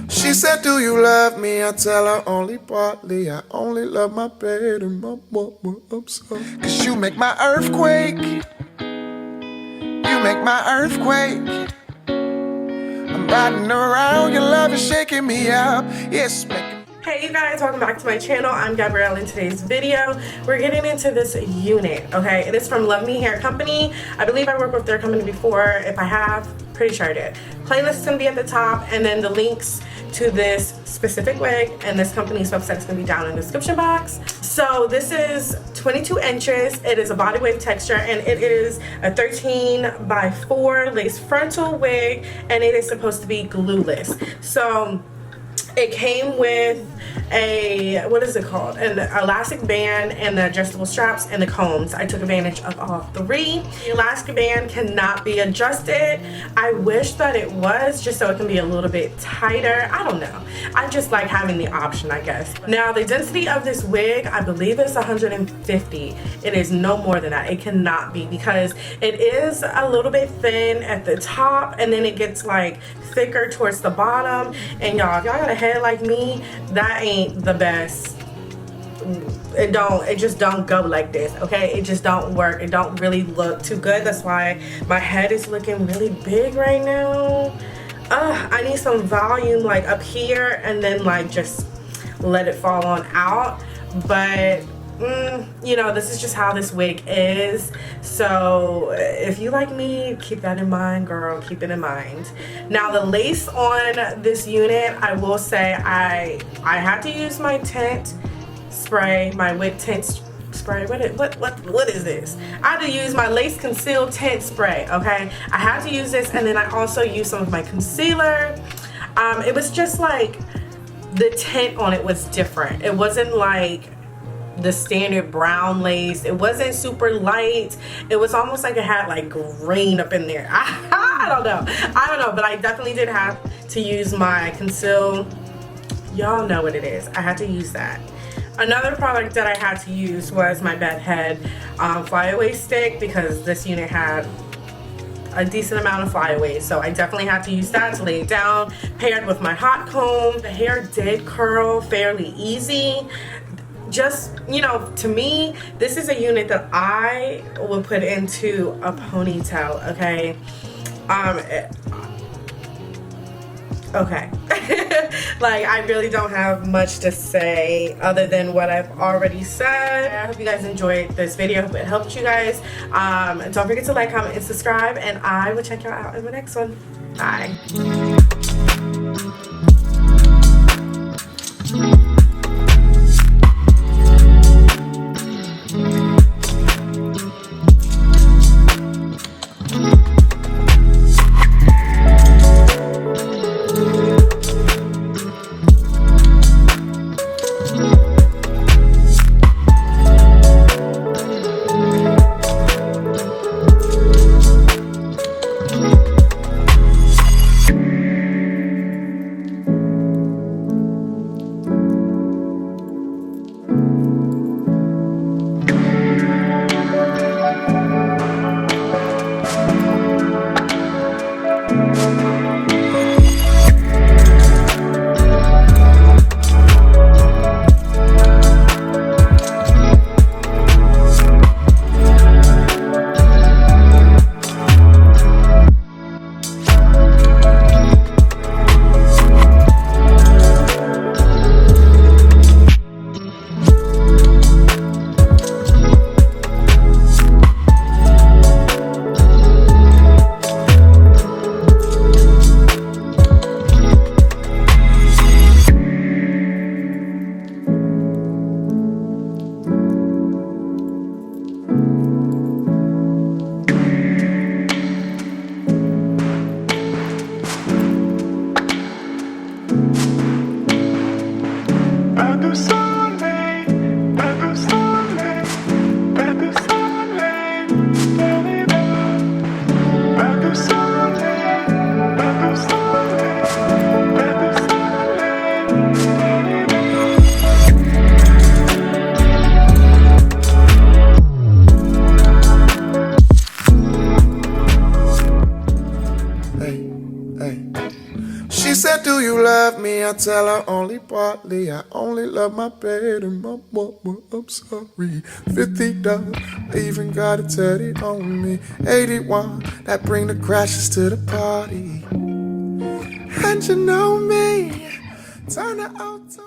She said, do you love me? I tell her only partly. I only love my bed and my mama. I'm sorry. Cause you make my earthquake. You make my earthquake. I'm riding around, your love is shaking me up. Yes, Hey you guys, welcome back to my channel. I'm Gabrielle. In today's video, we're getting into this unit, okay? It is from Luvmehair company. I believe I worked with their company before. If I have, pretty sure I did. Playlist is gonna be at the top, and then the links to this specific wig and this company's website is gonna be down in the description box. So this is 22 inches. It is a body wave texture, and it is a 13x4 lace frontal wig, and it is supposed to be glueless. So it came with a, what is it called? An elastic band and the adjustable straps and the combs. I took advantage of all three. The elastic band cannot be adjusted. I wish that it was, just so it can be a little bit tighter. I don't know. I just like having the option, I guess. Now the density of this wig, I believe is 150. It is no more than that. It cannot be, because it is a little bit thin at the top and then it gets like thicker towards the bottom. And y'all, if y'all got a head like me, that ain't the best. It just don't go like this, okay? It just don't work. It don't really look too good. That's why my head is looking really big right now. I need some volume like up here and then like just let it fall on out. But you know, this is just how this wig is. So if you like me, keep that in mind, girl. Keep it in mind. Now the lace on this unit, I will say I had to use my tint spray, my wig tint spray. What is this? I had to use my lace conceal tint spray, okay? I had to use this, and then I also used some of my concealer. It was just like the tint on it was different. It wasn't like the standard brown lace. It wasn't super light. It was almost like it had like green up in there. I don't know, but I definitely did have to use my conceal. Y'all know what it is. I had to use that. Another product that I had to use was my bed head flyaway stick, because this unit had a decent amount of flyaways, so I definitely had to use that to lay it down, paired with my hot comb. The hair did curl fairly easy. Just, you know, to me, this is a unit that I would put into a ponytail, okay? Okay. Like, I really don't have much to say other than what I've already said. I hope you guys enjoyed this video. I hope it helped you guys. Don't forget to like, comment, and subscribe, and I will check y'all out in the next one. Bye. you love me? I tell her only partly. I only love my bed and my mama. I'm sorry. $50, I even got a teddy on me. 81, that bring the crashes to the party. And you know me, turn the auto.